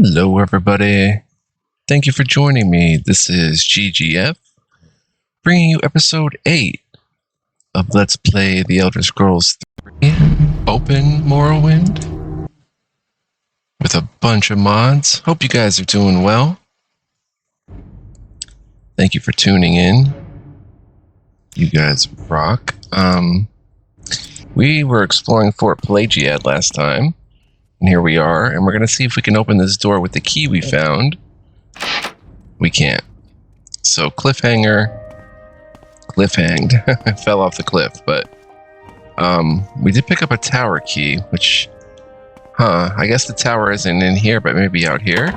Hello, everybody. Thank you for joining me. This is GGF, bringing you episode 8 of Let's Play The Elder Scrolls 3 Open Morrowind with a bunch of mods. Hope you guys are doing well. Thank you for tuning in. You guys rock. We were exploring Fort Pelagiad last time. And here we are, and we're going to see if we can open this door with the key we found. We can't. So, cliffhanged. I fell off the cliff, but we did pick up a tower key, which, I guess the tower isn't in here, but maybe out here.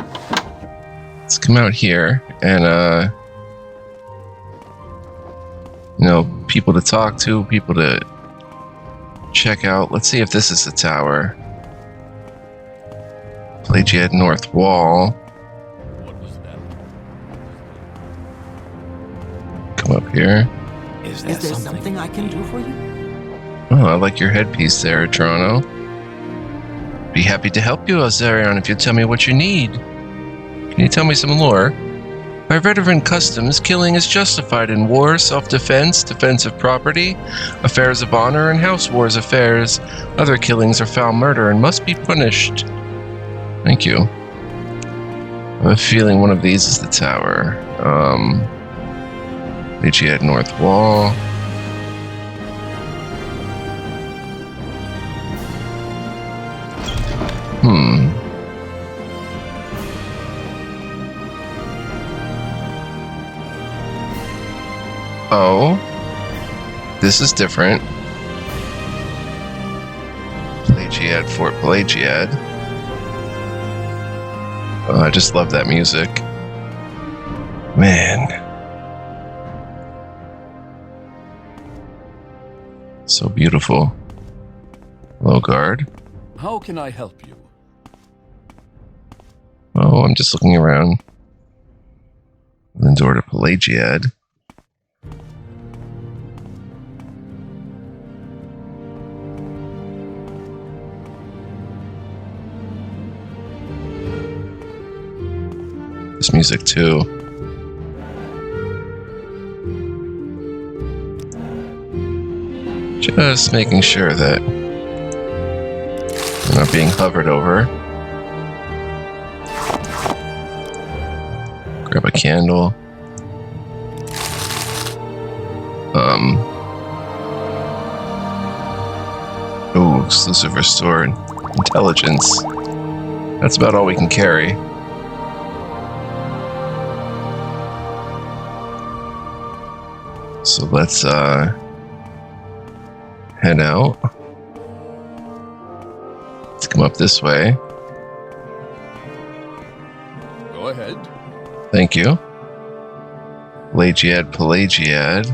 Let's come out here, and, people to talk to, people to check out. Let's see if this is the tower. Pelagiad North Wall. What was that? Come up here. Is there something I can do for you? Oh, I like your headpiece there, Toronto. Be happy to help you, Azarion, if you tell me what you need. Can you tell me some lore? By veteran customs, killing is justified in war, self-defense, defense of property, affairs of honor, and house wars affairs. Other killings are foul murder and must be punished. Thank you. I have a feeling one of these is the tower. Pelagiad North Wall. Oh. This is different. Pelagiad, Fort Pelagiad. Oh, I just love that music. Man. So beautiful. Hello, guard. How can I help you? Oh, I'm just looking around. The door to Pelagiad. This music too. Just making sure that we're not being hovered over. Grab a candle. Ooh, exclusive restored intelligence. That's about all we can carry. So let's head out. Let's come up this way. Go ahead. Thank you. Pelagiad.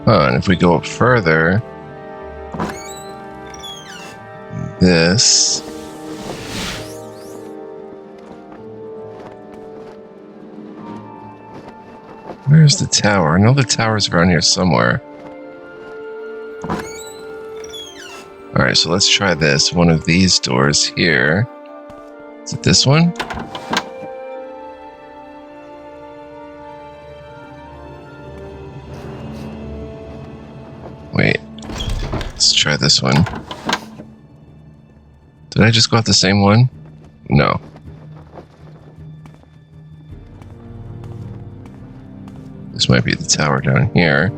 And if we go up further, this. Where's the tower? I know the tower's around here somewhere. Alright, so let's try this. One of these doors here. Is it this one? Wait. Let's try this one. Did I just go out the same one? No. This might be the tower down here.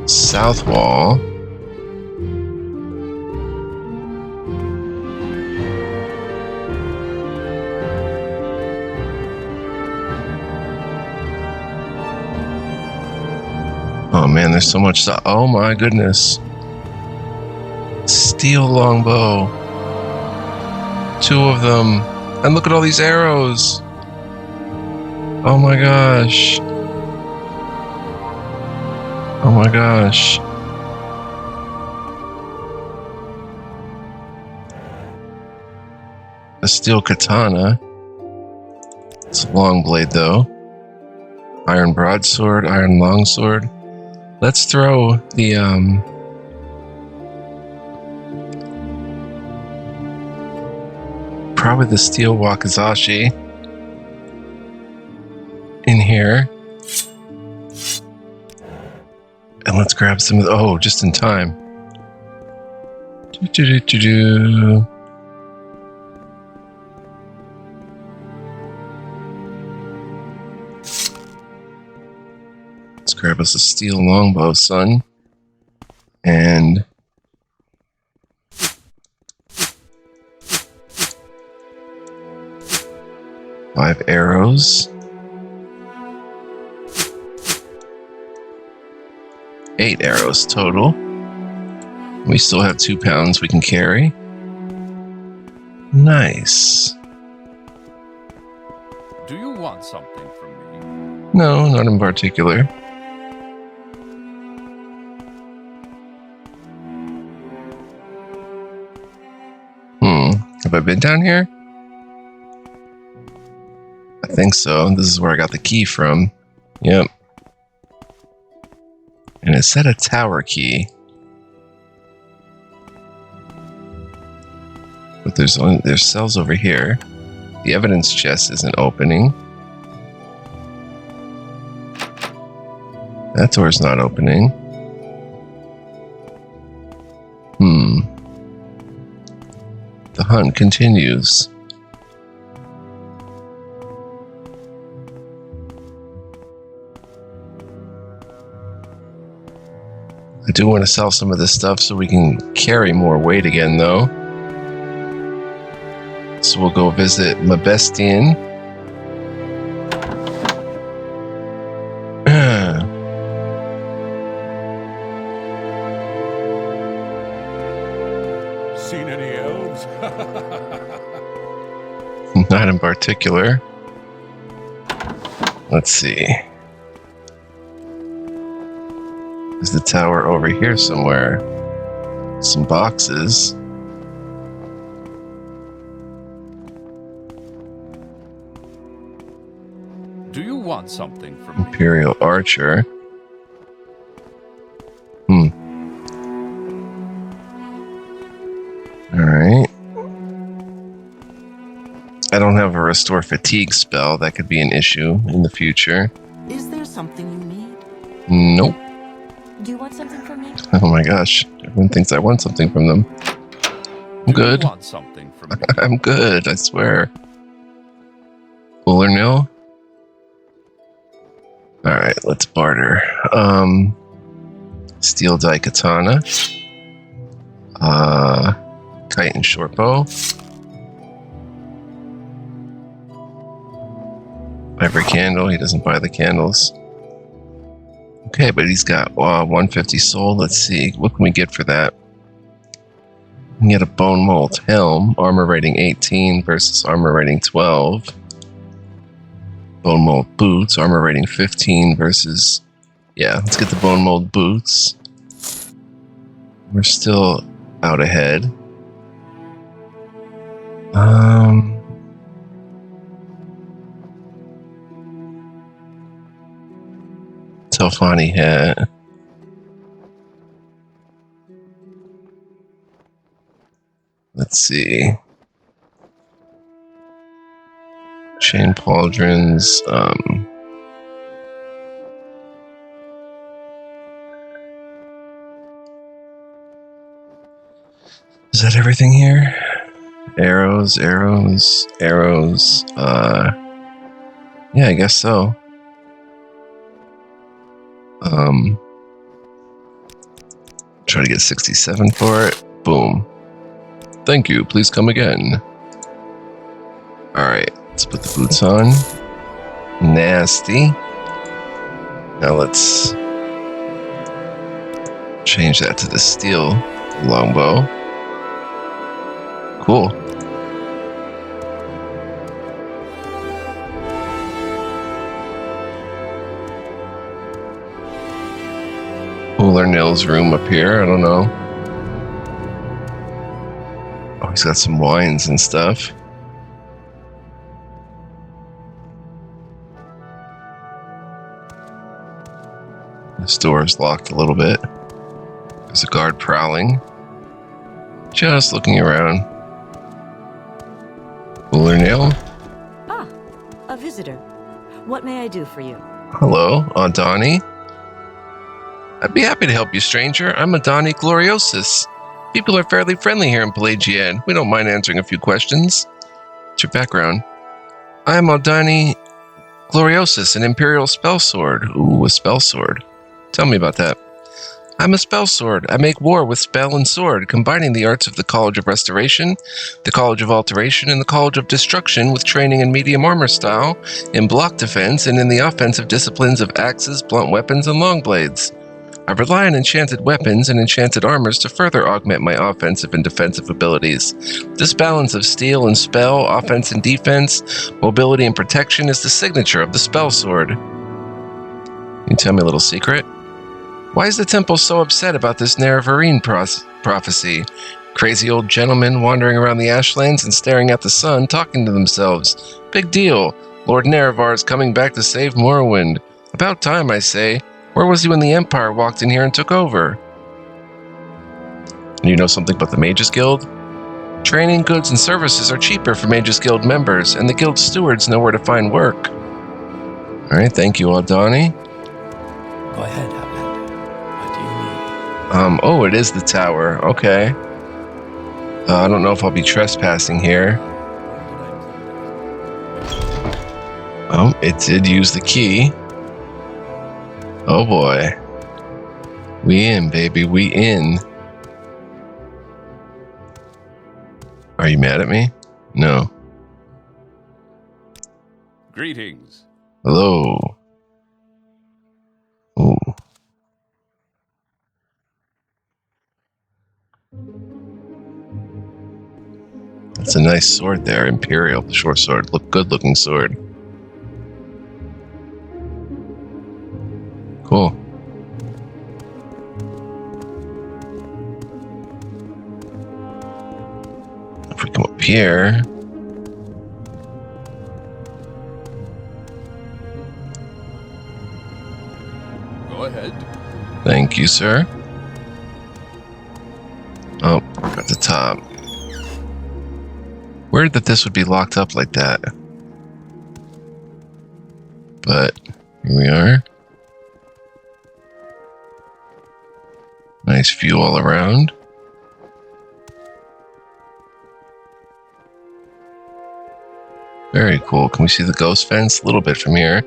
South wall. Oh man, there's so much stuff. Oh my goodness. Steel longbow. 2 of them. And look at all these arrows. Oh my gosh. Oh my gosh. A steel katana. It's a long blade though. Iron broadsword, iron longsword. Let's throw the probably the steel wakizashi in here. And let's grab some of the, oh, just in time. Let's grab us a steel longbow, son. And 5 arrows. 8 arrows total. We still have 2 pounds we can carry. Nice. Do you want something from me? No, not in particular. Have I been down here? I think so. This is where I got the key from. Yep. And it said a tower key. But there's cells over here. The evidence chest isn't opening. That door's not opening. The hunt continues. I do want to sell some of this stuff so we can carry more weight again, though. So we'll go visit Mabestian. Seen any elves? Not in particular. Let's see. Is the tower over here somewhere? Some boxes. Do you want something from me? Imperial Archer. Alright. I don't have a restore fatigue spell. That could be an issue in the future. Is there something you need? Nope. Do you want something from me? Oh my gosh. Everyone thinks I want something from them. I'm good. Do you want something from me? I'm good, I swear. Full or nil? Alright, let's barter. Steel Daikatana. Kite and shortbow. Every candle, he doesn't buy the candles. Okay, but he's got 150 soul. Let's see, what can we get for that? We can get a bone mold helm, armor rating 18 versus armor rating 12. Bone mold boots, armor rating 15 versus... Yeah, let's get the bone mold boots. We're still out ahead. Telfani hat. Let's see. Chain pauldrons. Is that everything here? Arrows, arrows, arrows. Yeah, I guess so. Try to get 67 for it. Boom. Thank you. Please come again. Alright, let's put the boots on. Nasty. Now let's change that to the steel longbow. Cool. Cooler Nil's room up here. I don't know. Oh, he's got some wines and stuff. This door is locked a little bit. There's a guard prowling. Just looking around. Cooler nail. Ah, a visitor. What may I do for you? Hello, Adani. I'd be happy to help you, stranger. I'm Adani Gloriosus. People are fairly friendly here in Pelagiad. We don't mind answering a few questions. What's your background? I'm Adani Gloriosus, an Imperial spell sword. Ooh, a spell sword. Tell me about that. I'm a spell sword. I make war with spell and sword, combining the arts of the College of Restoration, the College of Alteration, and the College of Destruction with training in medium armor style, in block defense, and in the offensive disciplines of axes, blunt weapons, and long blades. I rely on enchanted weapons and enchanted armors to further augment my offensive and defensive abilities. This balance of steel and spell, offense and defense, mobility and protection is the signature of the spell sword. Can you tell me a little secret? Why is the temple so upset about this Nerevarine prophecy? Crazy old gentlemen wandering around the ashlands and staring at the sun, talking to themselves. Big deal. Lord Nerevar is coming back to save Morrowind. About time, I say. Where was he when the Empire walked in here and took over? You know something about the Mages Guild? Training, goods, and services are cheaper for Mages Guild members, and the Guild stewards know where to find work. Alright, thank you, Aldani. Go ahead, Outlander. What do you need? Oh, it is the tower. Okay. I don't know if I'll be trespassing here. Oh, it did use the key. Oh boy. We in, baby. We in. Are you mad at me? No. Greetings. Hello. Ooh. That's a nice sword there, Imperial, the short sword. Good looking sword. Cool. If we come up here. Go ahead. Thank you, sir. Oh, at the top. Weird that this would be locked up like that. But here we are. Nice view all around. Very cool. Can we see the ghost fence a little bit from here?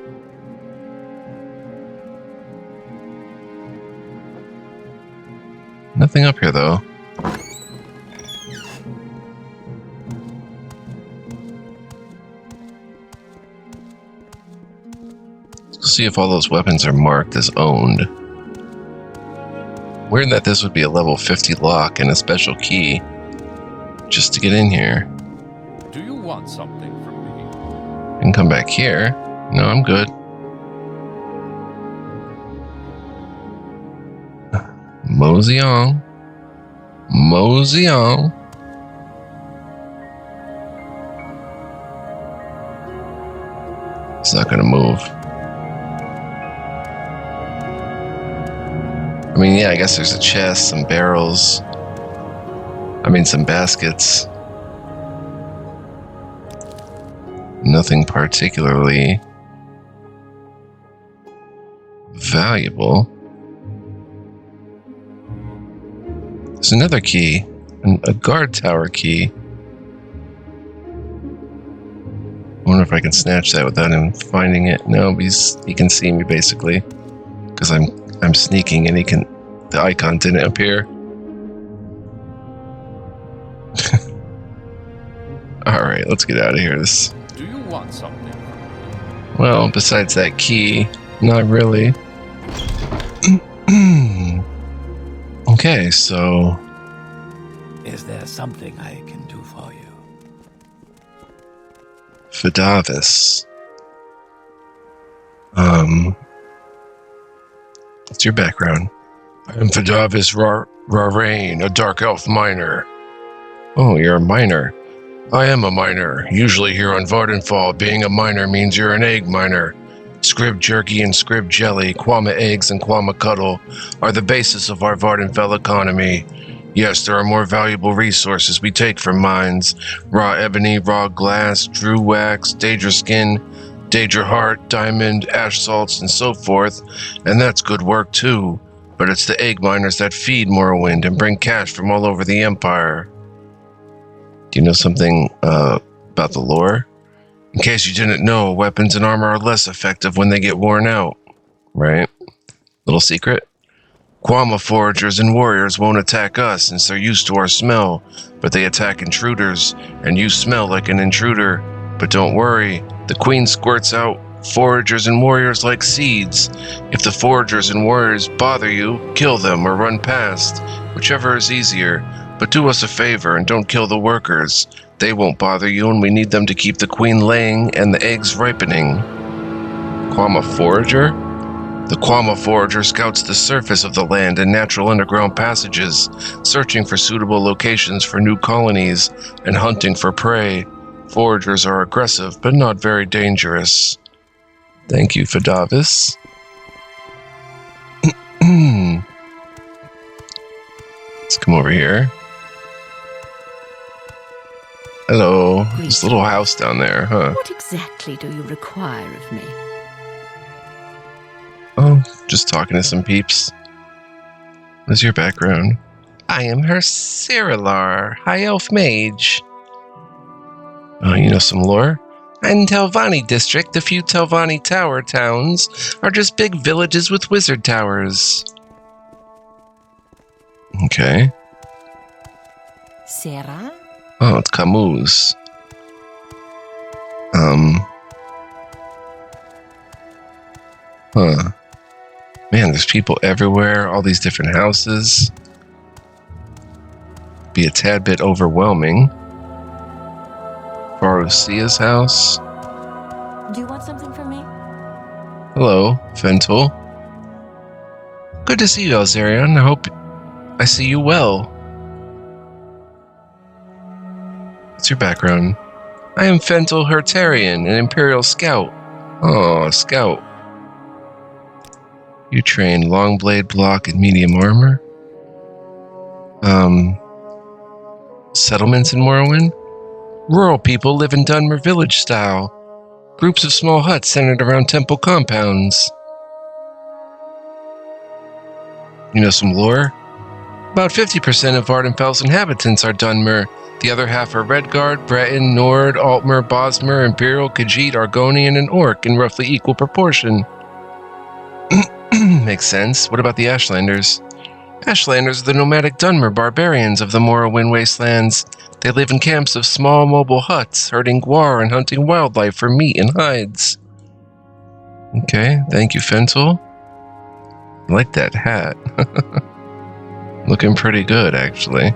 Nothing up here though. Let's see if all those weapons are marked as owned. Weird that this would be a level 50 lock and a special key just to get in here. Do you want something from me? I can come back here. No, I'm good. Mosey on. Mosey on. It's not gonna move. I mean, yeah, I guess there's a chest, some barrels. Some baskets. Nothing particularly valuable. There's another key, a guard tower key. I wonder if I can snatch that without him finding it. No, he can see me basically, because I'm sneaking and the icon didn't appear. Alright, let's get out of here. Do you want something from me? Well, besides that key, not really. Okay, so... Is there something I can do for you? Fidavis. What's your background? I'm Fidavis Rarain, a dark elf miner. Oh, you're a miner. I am a miner. Usually here on Vardenfall, being a miner means you're an egg miner. Scrib jerky and scrib jelly, Quama eggs and Quama cuddle are the basis of our Vardenfell economy. Yes, there are more valuable resources we take from mines. Raw ebony, raw glass, drew wax, daedra skin, daedra heart, diamond, ash salts, and so forth. And that's good work too. But it's the egg miners that feed Morrowind and bring cash from all over the Empire. Do you know something about the lore? In case you didn't know, weapons and armor are less effective when they get worn out. Right? Little secret? Quama foragers and warriors won't attack us since they're used to our smell, but they attack intruders, and you smell like an intruder. But don't worry, the queen squirts out foragers and warriors like seeds. If the foragers and warriors bother you, kill them or run past, whichever is easier. But do us a favor and don't kill the workers. They won't bother you, and we need them to keep the queen laying and the eggs ripening. Quama forager? The Quama forager scouts the surface of the land and natural underground passages, searching for suitable locations for new colonies and hunting for prey. Foragers are aggressive, but not very dangerous. Thank you, Fadavis. Let's come over here. Hello. This little house down there, huh? What exactly do you require of me? Oh, just talking to some peeps. What's your background? I am her Cyrilar, High Elf Mage. Oh, you know some lore? In Telvanni District, the few Telvanni Tower towns are just big villages with wizard towers. Okay. Sarah? Oh, it's Camus. Huh. Man, there's people everywhere, all these different houses. Be a tad bit overwhelming. Farusia's house. Do you want something from me? Hello, Fentel. Good to see you, Elzarion. I hope I see you well. What's your background? I am Fentel Hertarian, an Imperial Scout. Oh, a Scout. You train long blade block and medium armor. Settlements in Morrowind? Rural people live in Dunmer village style. Groups of small huts centered around temple compounds. You know some lore? About 50% of Vardenfell's inhabitants are Dunmer. The other half are Redguard, Breton, Nord, Altmer, Bosmer, Imperial, Khajiit, Argonian, and Orc in roughly equal proportion. Makes sense. What about the Ashlanders? Ashlanders are the nomadic Dunmer barbarians of the Morrowind wastelands. They live in camps of small mobile huts, herding guar and hunting wildlife for meat and hides. Okay, thank you, Fentel. I like that hat. Looking pretty good, actually.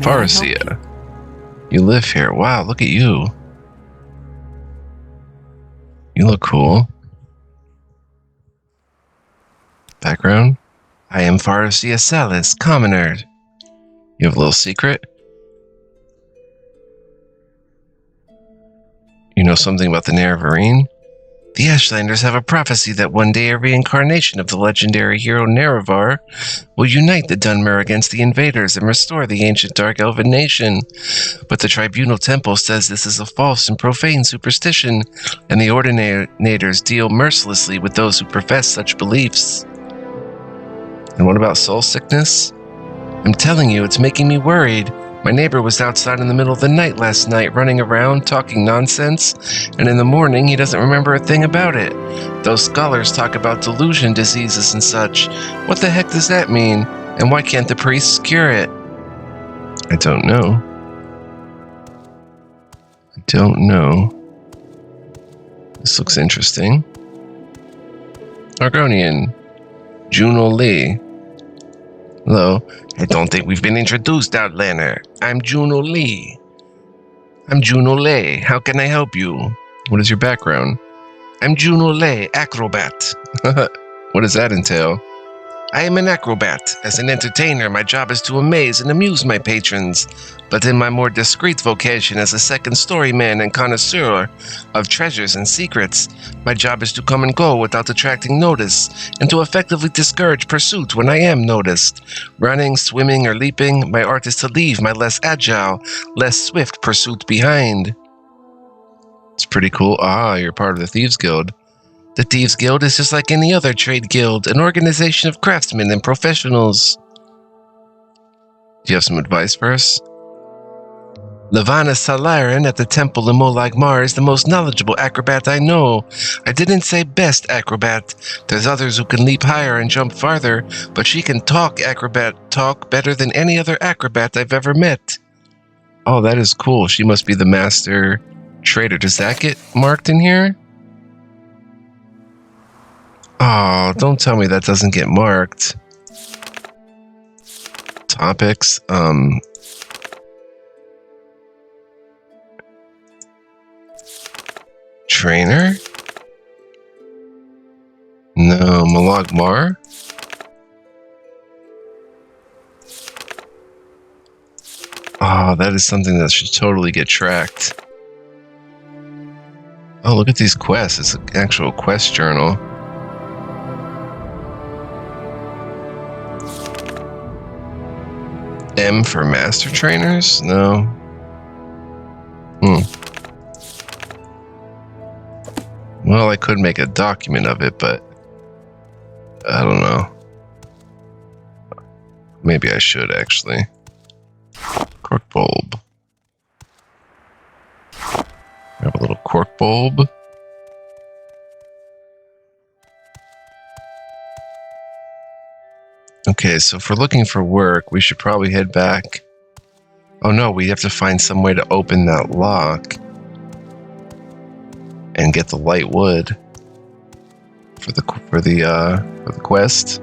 Farusia. You live here. Wow, look at you. You look cool. Background? I am Farusia Salis, commoner. You have a little secret? You know something about the Nerevarine? The Ashlanders have a prophecy that one day a reincarnation of the legendary hero Nerevar will unite the Dunmer against the invaders and restore the ancient Dark Elven nation. But the Tribunal Temple says this is a false and profane superstition, and the Ordinators deal mercilessly with those who profess such beliefs. And what about soul sickness? I'm telling you, it's making me worried. My neighbor was outside in the middle of the night last night, running around, talking nonsense, and in the morning he doesn't remember a thing about it. Those scholars talk about delusion diseases and such. What the heck does that mean? And why can't the priests cure it? I don't know. This looks interesting. Argonian. Juno Lee. Hello. I don't think we've been introduced, Outlander. I'm Juno Lee. How can I help you? What is your background? I'm Juno Lee, acrobat. What does that entail? I am an acrobat. As an entertainer, my job is to amaze and amuse my patrons. But in my more discreet vocation as a second-story man and connoisseur of treasures and secrets, my job is to come and go without attracting notice, and to effectively discourage pursuit when I am noticed. Running, swimming, or leaping, my art is to leave my less agile, less swift pursuit behind. It's pretty cool. Ah, you're part of the Thieves Guild. The Thieves Guild is just like any other trade guild, an organization of craftsmen and professionals. Do you have some advice for us? Levana Salaran at the temple in Molag Mar is the most knowledgeable acrobat I know. I didn't say best acrobat. There's others who can leap higher and jump farther, but she can talk better than any other acrobat I've ever met. Oh, that is cool. She must be the master trader. Does that get marked in here? Oh, don't tell me that doesn't get marked. Topics. Trainer? No, Molag Mar? Oh, that is something that should totally get tracked. Oh, look at these quests. It's an actual quest journal. M for master trainers? No. Well, I could make a document of it, but I don't know. Maybe I should, actually. Cork bulb. I have a little cork bulb. Okay, so if we're looking for work, we should probably head back. Oh no, we have to find some way to open that lock and get the light wood for the quest.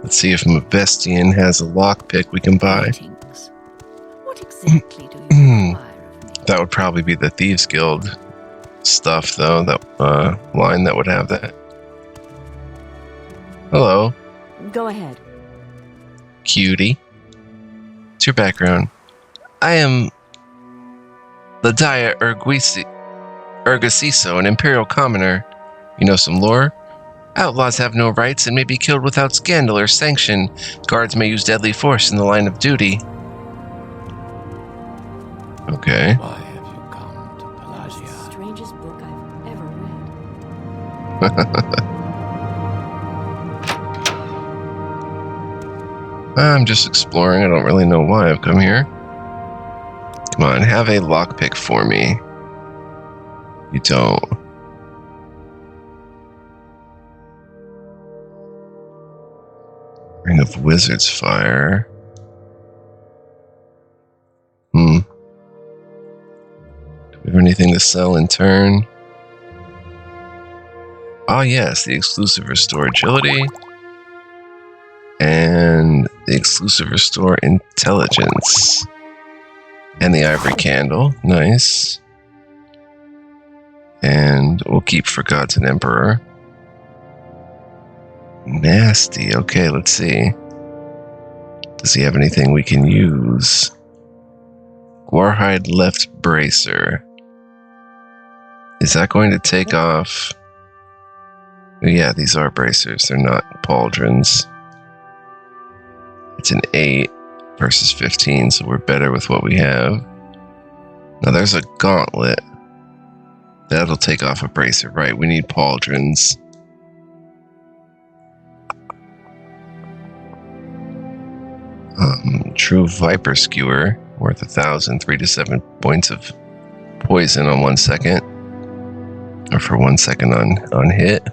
Let's see if Mephistian has a lockpick we can buy. Greetings. What exactly do you require of me? That would probably be the Thieves Guild stuff, though. That line that would have that. Hello, Go ahead. cutie. What's your background? I am Ladia Ergasiso, an Imperial commoner. You know some lore? Outlaws have no rights and may be killed without scandal or sanction. Guards may use deadly force in the line of duty. Okay. Why have you come to It's the Pelagiad? strangest book I've ever read. I'm just exploring. I don't really know why I've come here. Come on, have a lockpick for me. You don't. Ring of Wizard's Fire. Do we have anything to sell in turn? Oh yes, the exclusive Restore Agility. And the exclusive Restore Intelligence. And the Ivory Candle. Nice. And we'll keep For Gods and Emperor. Nasty. Okay, let's see. Does he have anything we can use? Warhide Left Bracer. Is that going to take off? Yeah, these are bracers. They're not pauldrons. It's an 8 versus 15, so we're better with what we have. Now there's a gauntlet. That'll take off a bracer. Right, we need pauldrons. True Viper Skewer, worth 1,000, 3 to 7 points of poison on 1 second. Or for 1 second on hit.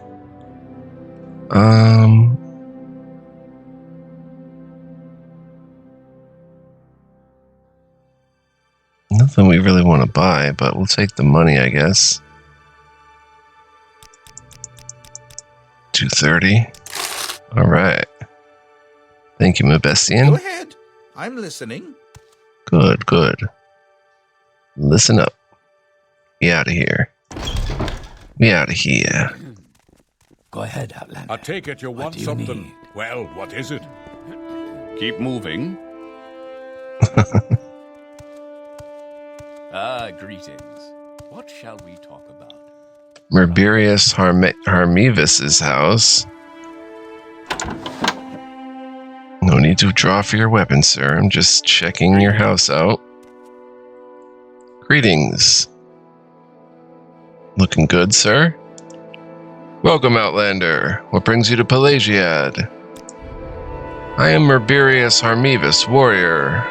Nothing we really want to buy, but we'll take the money, I guess. 230. All right. Thank you, Go Mephistian. ahead. I'm listening. Good, good. Listen up. Be out of here. Be out of here. Go ahead, Outlander. I take it you What want do you something. need? Well, what is it? Keep moving. Greetings. What shall we talk about? Merberius Harmivus's house. No need to draw for your weapon, sir. I'm just checking your house out. Greetings. Looking good, sir? Welcome, Outlander. What brings you to Pelagiad? I am Merberius Harmivus, warrior.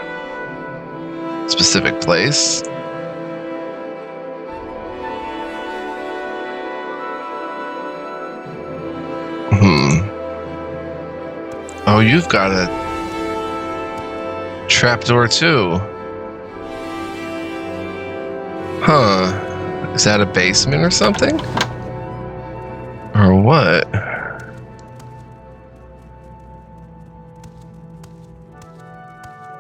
Specific place? Oh, you've got a trapdoor too. Huh. Is that a basement or something? Or what?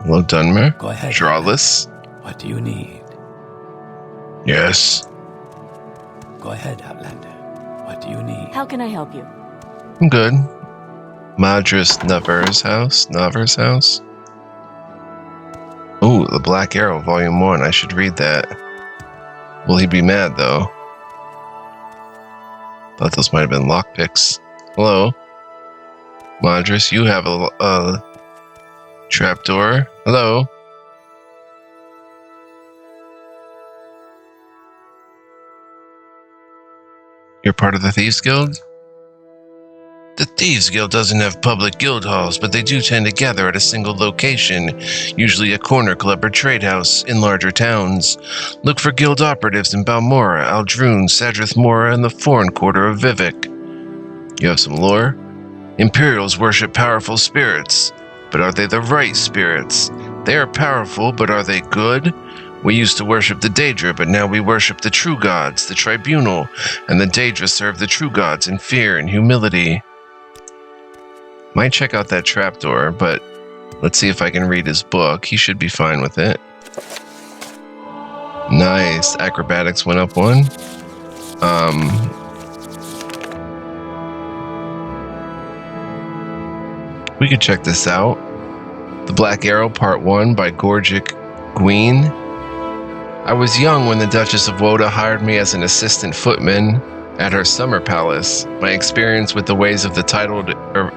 Hello, Dunmer. Go ahead. Drawless. What do you need? Yes. Go ahead, Outlander. What do you need? How can I help you? I'm good. Madras Navar's house. Ooh, The Black Arrow, Volume 1. I should read that. Will he be mad, though? Thought those might have been lockpicks. Hello? Madras, you have a trapdoor. Hello? You're part of the Thieves Guild? The Thieves Guild doesn't have public guild halls, but they do tend to gather at a single location, usually a corner club or trade house in larger towns. Look for guild operatives in Balmora, Aldrune, Sadrith Mora, and the foreign quarter of Vivek. You have some lore? Imperials worship powerful spirits, but are they the right spirits? They are powerful, but are they good? We used to worship the Daedra, but now we worship the true gods, the Tribunal, and the Daedra serve the true gods in fear and humility. Might check out that trapdoor, but let's see if I can read his book. He should be fine with it. Nice. Acrobatics went up 1. We could check this out. The Black Arrow, Part 1 by Gorgic Gween. I was young when the Duchess of Woda hired me as an assistant footman at her summer palace. My experience with the ways of the titled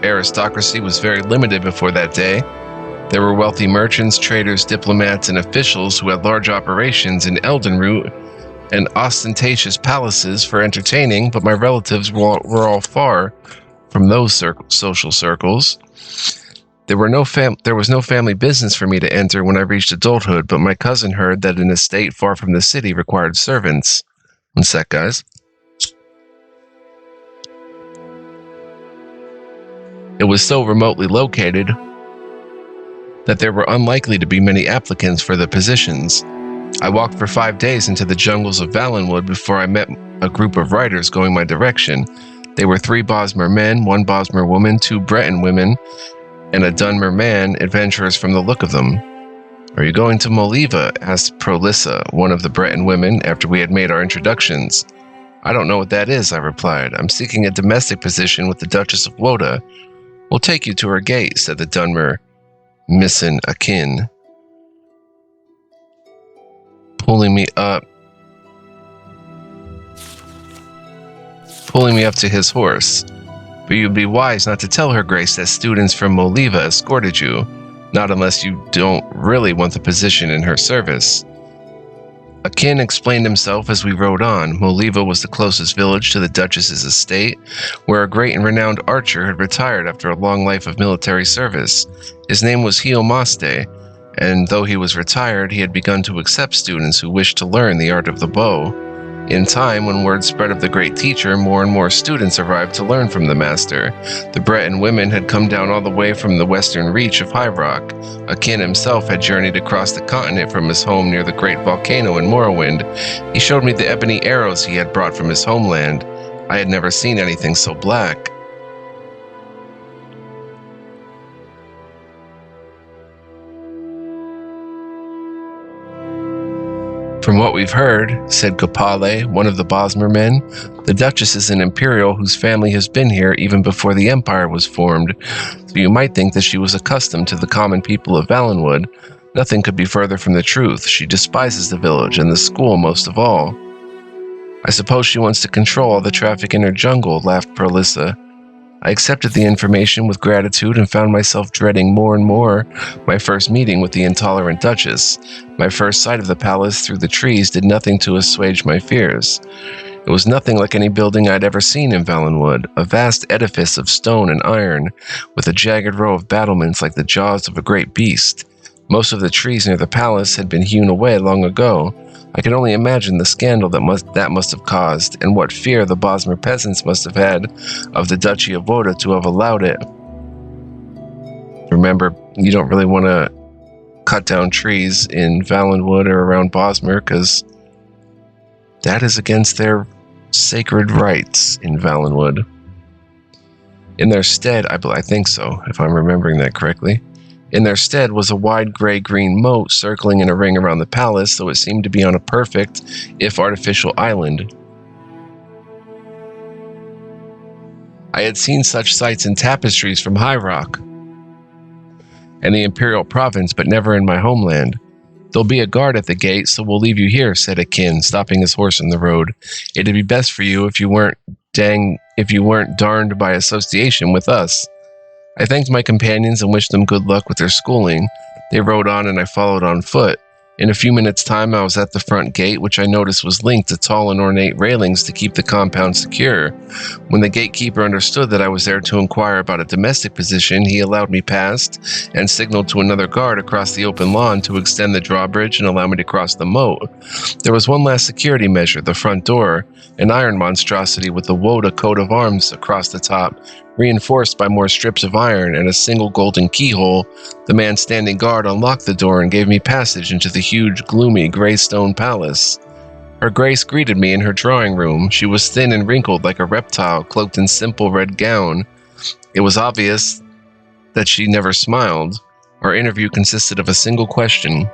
aristocracy was very limited before that day. There were wealthy merchants, traders, diplomats, and officials who had large operations in Eldenroot and ostentatious palaces for entertaining, but my relatives were all far from those social circles. There was no family business for me to enter when I reached adulthood, but my cousin heard that an estate far from the city required servants. One sec, guys. It was so remotely located that there were unlikely to be many applicants for the positions. I walked for 5 days into the jungles of Valenwood before I met a group of riders going my direction. They were 3 Bosmer men, 1 Bosmer woman, 2 Breton women, and a Dunmer man, adventurers from the look of them. Are you going to Moliva? Asked Prolissa, one of the Breton women, after we had made our introductions. I don't know what that is, I replied. I'm seeking a domestic position with the Duchess of Woda. We'll take you to her gate, said the Dunmer Missin Akin, pulling me up to his horse. But you'd be wise not to tell her grace that students from Moliva escorted you, not unless you don't really want the position in her service. Akin explained himself as we rode on. Moliva was the closest village to the Duchess's estate, where a great and renowned archer had retired after a long life of military service. His name was Hiomaste, and though he was retired, he had begun to accept students who wished to learn the art of the bow. In time, when word spread of the great teacher, more and more students arrived to learn from the master. The Breton women had come down all the way from the western reach of High Rock. Akin himself had journeyed across the continent from his home near the great volcano in Morrowind. He showed me the ebony arrows he had brought from his homeland. I had never seen anything so black. From what we've heard, said Kopale, one of the Bosmer men, the Duchess is an Imperial whose family has been here even before the Empire was formed, so you might think that she was accustomed to the common people of Valenwood. Nothing could be further from the truth. She despises the village and the school most of all. I suppose she wants to control all the traffic in her jungle, laughed Prolissa. I accepted the information with gratitude and found myself dreading more and more my first meeting with the intolerant Duchess. My first sight of the palace through the trees did nothing to assuage my fears. It was nothing like any building I'd ever seen in Valenwood, a vast edifice of stone and iron, with a jagged row of battlements like the jaws of a great beast. Most of the trees near the palace had been hewn away long ago. I can only imagine the scandal that must have caused, and what fear the Bosmer peasants must have had of the Duchy of Woda to have allowed it. Remember, you don't really want to cut down trees in Valenwood or around Bosmer, because that is against their sacred rights in Valenwood. In their stead, I think so, if I'm remembering that correctly. In their stead was a wide gray-green moat circling in a ring around the palace, so it seemed to be on a perfect, if artificial, island. I had seen such sights in tapestries from High Rock and the Imperial Province, but never in my homeland. There'll be a guard at the gate, so we'll leave you here, said Akin, stopping his horse in the road. It'd be best for you if you weren't darned by association with us. I thanked my companions and wished them good luck with their schooling. They rode on and I followed on foot. In a few minutes' time, I was at the front gate, which I noticed was linked to tall and ornate railings to keep the compound secure. When the gatekeeper understood that I was there to inquire about a domestic position, he allowed me past and signaled to another guard across the open lawn to extend the drawbridge and allow me to cross the moat. There was one last security measure, the front door, an iron monstrosity with the Woda coat of arms across the top, reinforced by more strips of iron and a single golden keyhole. The man standing guard unlocked the door and gave me passage into the huge, gloomy, gray stone palace. Her Grace greeted me in her drawing room. She was thin and wrinkled like a reptile, cloaked in simple red gown. It was obvious that she never smiled. Our interview consisted of a single question.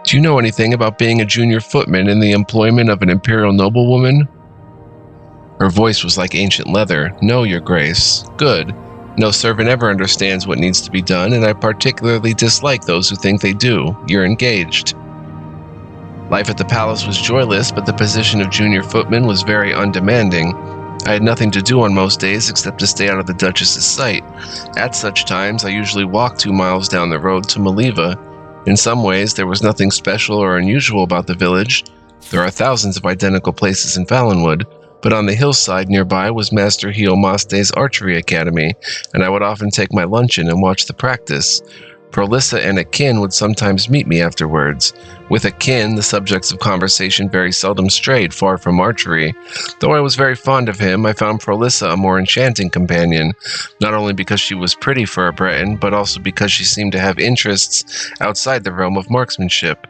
Do you know anything about being a junior footman in the employment of an imperial noblewoman? Her voice was like ancient leather. No, Your Grace. Good. No servant ever understands what needs to be done, and I particularly dislike those who think they do. You're engaged. Life at the palace was joyless, but the position of junior footman was very undemanding. I had nothing to do on most days except to stay out of the Duchess's sight. At such times, I usually walked 2 miles down the road to Maliva. In some ways, there was nothing special or unusual about the village. There are thousands of identical places in Valenwood, but on the hillside nearby was Master Hiomaste's archery academy, and I would often take my luncheon and watch the practice. Prolissa and Akin would sometimes meet me afterwards. With Akin, the subjects of conversation very seldom strayed far from archery. Though I was very fond of him, I found Prolissa a more enchanting companion, not only because she was pretty for a Breton, but also because she seemed to have interests outside the realm of marksmanship.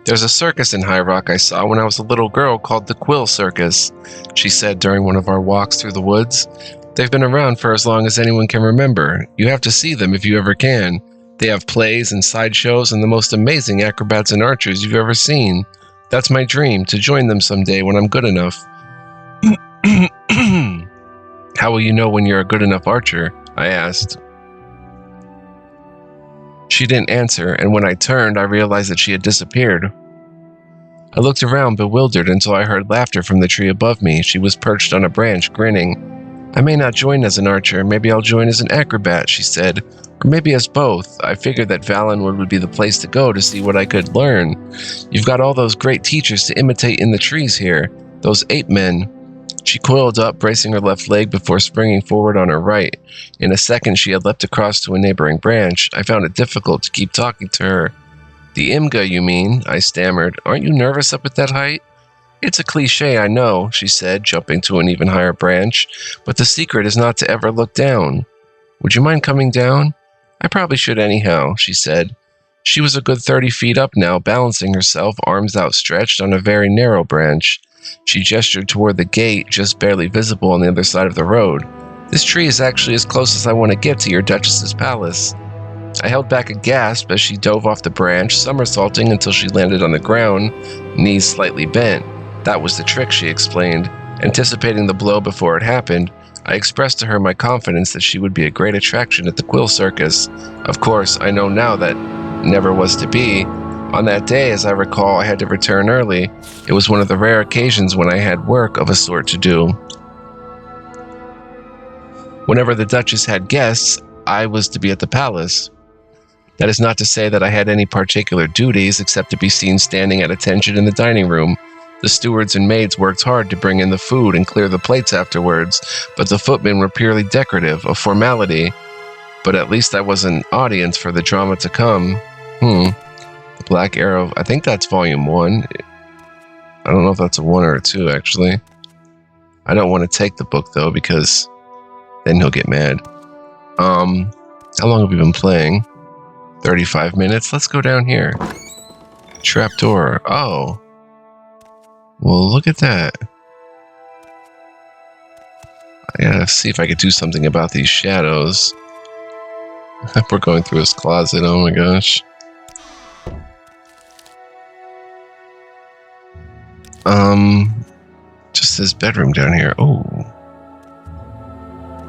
There's a circus in High Rock I saw when I was a little girl called the Quill Circus, she said during one of our walks through the woods. They've been around for as long as anyone can remember. You have to see them if you ever can. They have plays and sideshows and the most amazing acrobats and archers you've ever seen. That's my dream, to join them someday when I'm good enough. How will you know when you're a good enough archer? I asked. She didn't answer, and when I turned, I realized that she had disappeared. I looked around, bewildered, until I heard laughter from the tree above me. She was perched on a branch, grinning. I may not join as an archer, maybe I'll join as an acrobat, she said. Or maybe as both. I figured that Valenwood would be the place to go to see what I could learn. You've got all those great teachers to imitate in the trees here. Those ape men. She coiled up, bracing her left leg before springing forward on her right. In a second, she had leapt across to a neighboring branch. I found it difficult to keep talking to her. The Imga, you mean? I stammered. Aren't you nervous up at that height? It's a cliché, I know, she said, jumping to an even higher branch. But the secret is not to ever look down. Would you mind coming down? I probably should anyhow, she said. She was a good 30 feet up now, balancing herself, arms outstretched, on a very narrow branch. She gestured toward the gate, just barely visible on the other side of the road. This tree is actually as close as I want to get to your Duchess's palace. I held back a gasp as she dove off the branch, somersaulting until she landed on the ground, knees slightly bent. That was the trick, she explained. Anticipating the blow before it happened, I expressed to her my confidence that she would be a great attraction at the Quill Circus. Of course, I know now that never was to be. On that day, as I recall, I had to return early. It was one of the rare occasions when I had work of a sort to do. Whenever the Duchess had guests, I was to be at the palace. That is not to say that I had any particular duties except to be seen standing at attention in the dining room. The stewards and maids worked hard to bring in the food and clear the plates afterwards, but the footmen were purely decorative, a formality. But at least I was an audience for the drama to come. The Black Arrow, I think that's volume 1. I don't know if that's a 1 or a 2, actually. I don't want to take the book, though, because then he'll get mad. How long have we been playing? 35 minutes? Let's go down here. Trapdoor. Oh. Well, look at that. I gotta see if I could do something about these shadows. We're going through his closet. Oh my gosh. Just his bedroom down here. Oh.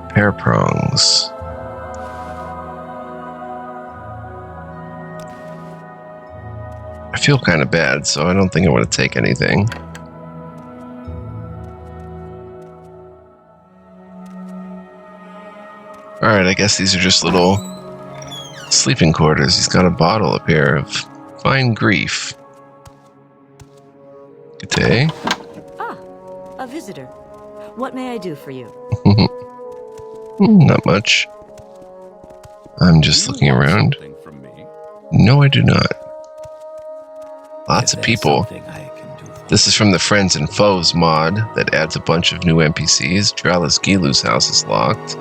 Pear prongs. I feel kind of bad, so I don't think I want to take anything. Alright, I guess these are just little sleeping quarters. He's got a bottle up here of fine grief. Good day. Ah, a visitor. What may I do for you? Not much. I'm just looking around. Something from me? No, I do not. Lots If of there's people. something I can do for This is from the Friends and Foes mod that adds a bunch of new NPCs. Dralis Gilu's house is locked.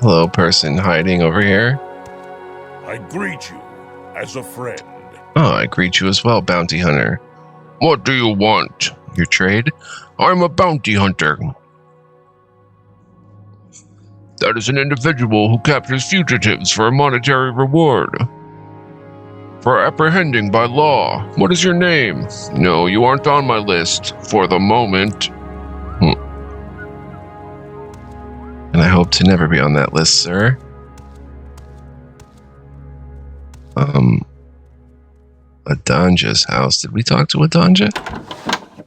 Hello, person hiding over here. I greet you as a friend. Oh, I greet you as well, bounty hunter. What do you want? Your trade? I'm a bounty hunter. That is an individual who captures fugitives for a monetary reward. For apprehending by law. What is your name? No, you aren't on my list. For the moment. And I hope to never be on that list, sir. Adonja's house. Did we talk to Adonja?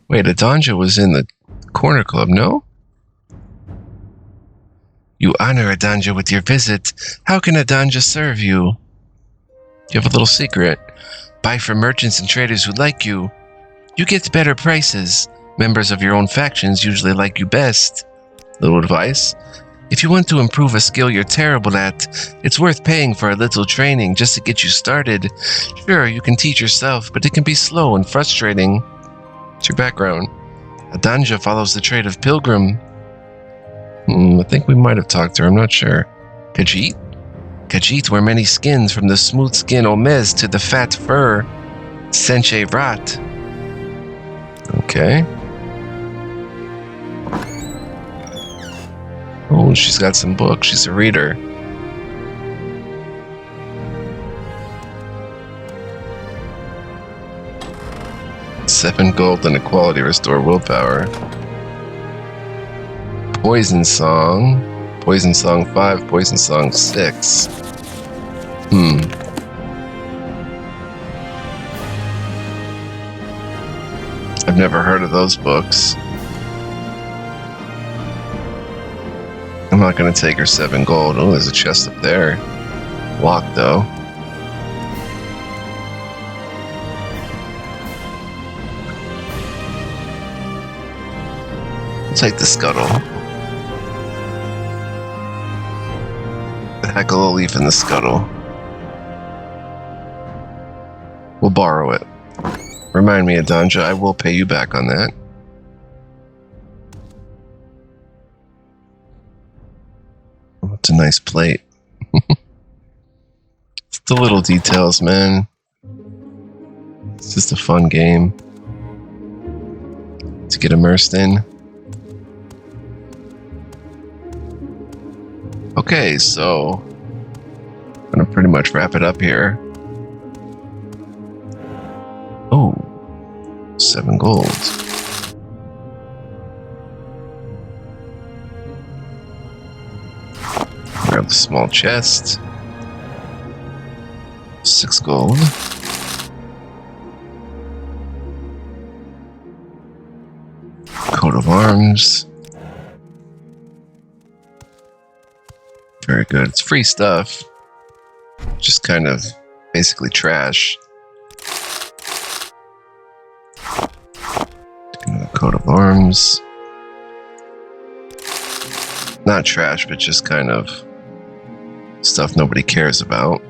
Wait, Adonja was in the corner club, no? You honor Adonja with your visit. How can Adonja serve you? You have a little secret. Buy from merchants and traders who like you. You get better prices. Members of your own factions usually like you best. Little advice. If you want to improve a skill you're terrible at, it's worth paying for a little training just to get you started. Sure, you can teach yourself, but it can be slow and frustrating. What's your background? Adonja follows the trade of pilgrim. I think we might have talked to her, I'm not sure. Khajiit? Khajiit wear many skins, from the smooth skin Omez to the fat fur Senche Rat. Okay. Oh, she's got some books. She's a reader. $7 gold and equality restore willpower. Poison Song. Poison Song 5, Poison Song 6. I've never heard of those books. I'm not going to take her 7 gold. Oh, there's a chest up there. Locked, though. I'll take the scuttle. The heckle leaf in the scuttle. We'll borrow it. Remind me, Adonja, I will pay you back on that. Oh, it's a nice plate. It's the little details, man. It's just a fun game to get immersed in. Okay, so I'm gonna pretty much wrap it up here. Oh, 7 gold. Grab the small chest. 6 gold. Coat of arms. Very good. It's free stuff. Just kind of basically trash. Another coat of arms. Not trash, but just kind of stuff nobody cares about.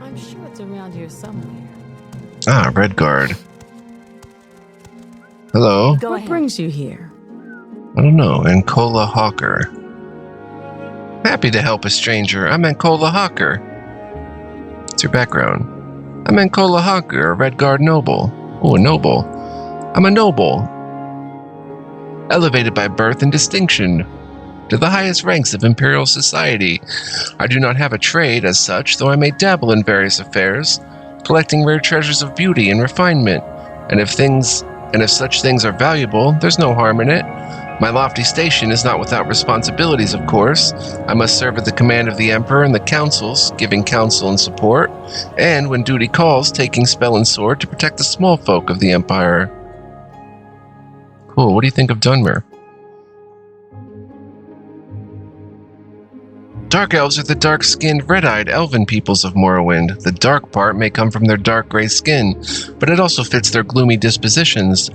I'm sure it's around here somewhere. Ah, Red Guard. Hello. Go ahead. What brings you here? I don't know. Ancola Hawker. Happy to help a stranger. I'm Ancola Hawker. What's your background? I'm Ancola Hawker, a Red Guard noble. Oh, a noble. I'm a noble. Elevated by birth and distinction to the highest ranks of imperial society. I do not have a trade as such, though I may dabble in various affairs, collecting rare treasures of beauty and refinement. And if such things are valuable, there's no harm in it. My lofty station is not without responsibilities, of course. I must serve at the command of the Emperor and the councils, giving counsel and support, and, when duty calls, taking spell and sword to protect the small folk of the Empire. Cool, what do you think of Dunmer? Dark elves are the dark-skinned, red-eyed elven peoples of Morrowind. The dark part may come from their dark gray skin, but it also fits their gloomy dispositions.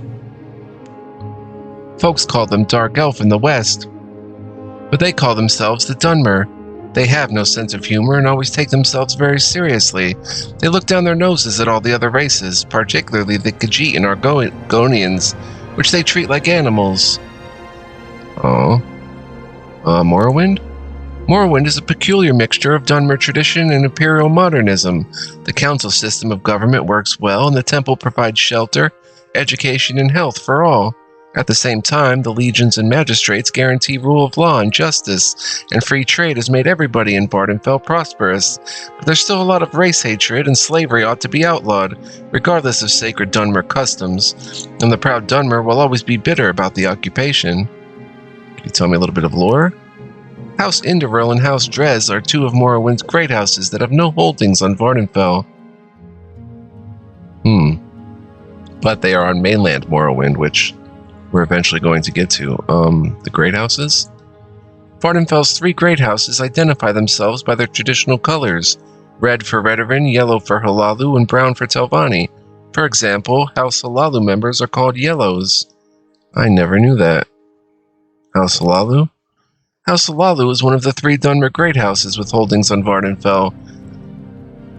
Folks call them Dark Elf in the West, but they call themselves the Dunmer. They have no sense of humor and always take themselves very seriously. They look down their noses at all the other races, particularly the Khajiit and Argonians, which they treat like animals. Oh. Morrowind? Morrowind is a peculiar mixture of Dunmer tradition and imperial modernism. The council system of government works well, and the temple provides shelter, education, and health for all. At the same time, the legions and magistrates guarantee rule of law and justice, and free trade has made everybody in Vvardenfell prosperous. But there's still a lot of race hatred, and slavery ought to be outlawed, regardless of sacred Dunmer customs. And the proud Dunmer will always be bitter about the occupation. Can you tell me a little bit of lore? House Inderil and House Drez are two of Morrowind's great houses that have no holdings on Vvardenfell. But they are on mainland Morrowind, which we're eventually going to get to. The Great Houses? Vvardenfell's 3 Great Houses identify themselves by their traditional colors. Red for Redoran, yellow for Halalu, and brown for Telvanni. For example, House Halalu members are called Yellows. I never knew that. House Halalu? House Halalu is one of the 3 Dunmer Great Houses with holdings on Vvardenfell.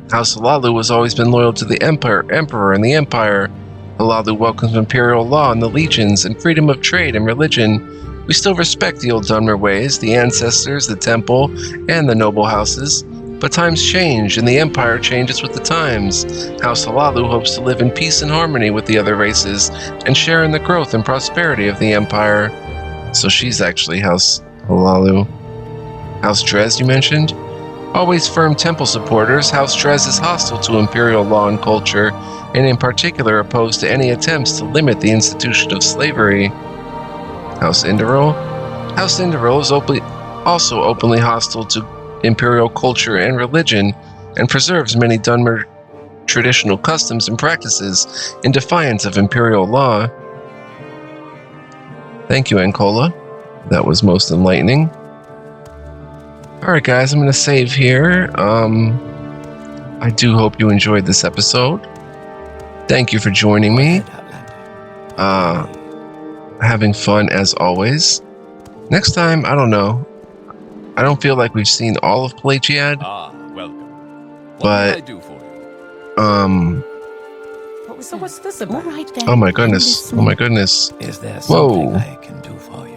House Halalu has always been loyal to the Emperor and the Empire. Halalu welcomes imperial law and the legions and freedom of trade and religion. We still respect the old Dunmer ways, the ancestors, the temple, and the noble houses. But times change, and the Empire changes with the times. House Halalu hopes to live in peace and harmony with the other races and share in the growth and prosperity of the Empire. So she's actually House Halalu. House Drez, you mentioned? Always firm temple supporters, House Drez is hostile to imperial law and culture, and in particular opposed to any attempts to limit the institution of slavery. House Inderil? House Inderil is also openly hostile to imperial culture and religion, and preserves many Dunmer traditional customs and practices in defiance of imperial law. Thank you, Ancola. That was most enlightening. Alright guys, I'm going to save here. I do hope you enjoyed this episode. Thank you for joining me. Having fun as always. Next time, I don't know. I don't feel like we've seen all of Pelagiad. Welcome. What But, can I do for you? So what's this about? All right, then. oh my goodness. Oh my goodness. Is there Whoa. something I can do for you?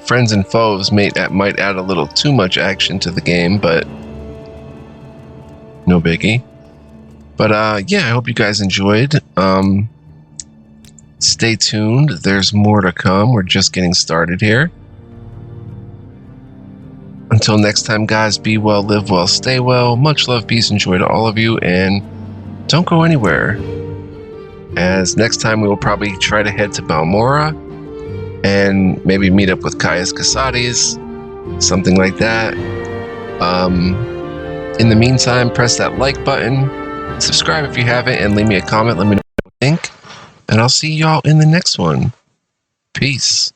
Friends and foes might add a little too much action to the game, but no biggie. But yeah, I hope you guys enjoyed. stay tuned. There's more to come. We're just getting started here. Until next time, guys, be well, live well, stay well. Much love, peace, and joy to all of you, and don't go anywhere. As next time, we will probably try to head to Balmora and maybe meet up with Caius Casades, something like that. In the meantime, press that like button, subscribe if you haven't, and leave me a comment. Let me know what you think, and I'll see y'all in the next one. Peace.